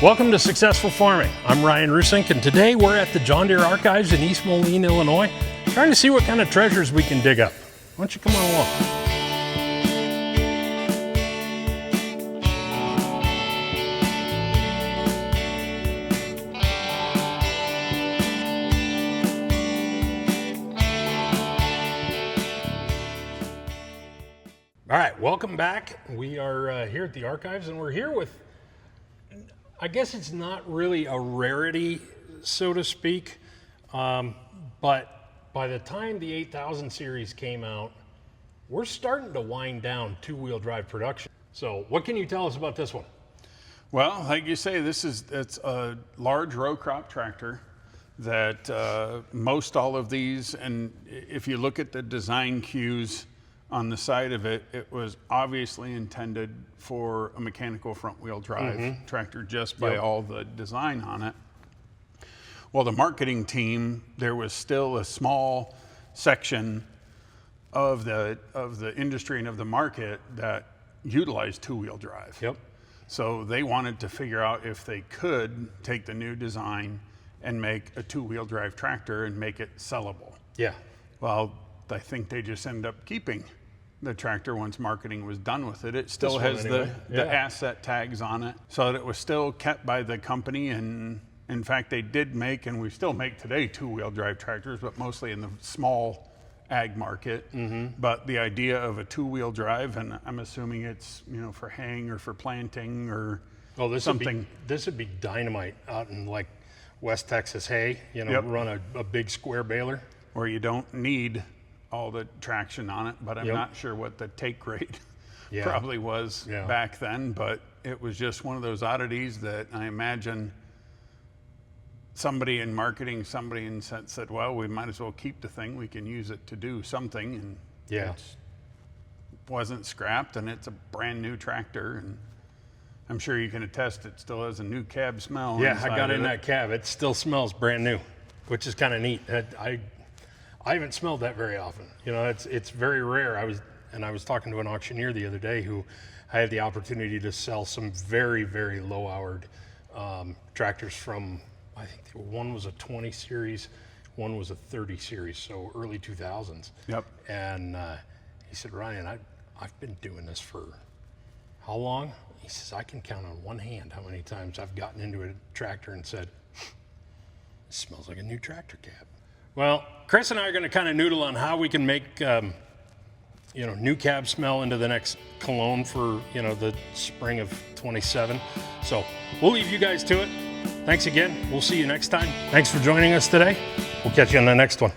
Welcome to Successful Farming. I'm Ryan Roossink, and today we're at the John Deere Archives in East Moline, Illinois, trying to see what kind of treasures we can dig up. Why don't you come on along? All right, welcome back. We are here at the Archives, and we're here with, I guess it's not really a rarity, so to speak, but by the time the 8000 series came out, we're starting to wind down two-wheel drive production. So what can you tell us about this one? Well, like you say, it's a large row crop tractor that most all of these, and if you look at the design cues on the side of it, it was obviously intended for a mechanical front wheel drive tractor just by all the design on it. Well, the marketing team, there was still a small section of the industry and of the market that utilized two-wheel drive. Yep. So they wanted to figure out if they could take the new design and make a two-wheel drive tractor and make it sellable. Yeah. Well, I think they just ended up keeping the tractor once marketing was done with it. It still has the asset tags on it, so that it was still kept by the company. And in fact, they did make, and we still make today, two-wheel drive tractors, but mostly in the small ag market. But the idea of a two-wheel drive, and I'm assuming it's, you know, for haying or for planting or something. This would be dynamite out in like West Texas hay, you know, run a big square baler. Where you don't need all the traction on it, but I'm not sure what the take rate probably was back then, but it was just one of those oddities that I imagine somebody in marketing, said, well, we might as well keep the thing. We can use it to do something. And it wasn't scrapped, and it's a brand new tractor. And I'm sure you can attest it still has a new cab smell. Yeah, I got in that cab. It still smells brand new, which is kind of neat. I haven't smelled that very often. You know, it's very rare. I was talking to an auctioneer the other day who I had the opportunity to sell some very, very low-houred tractors from, I think one was a 20 series, one was a 30 series, so early 2000s. Yep. And he said, Ryan, I've been doing this for how long? He says, I can count on one hand how many times I've gotten into a tractor and said, it smells like a new tractor cab. Well, Chris and I are going to kind of noodle on how we can make, new cab smell into the next cologne for, the spring of 27. So we'll leave you guys to it. Thanks again. We'll see you next time. Thanks for joining us today. We'll catch you on the next one.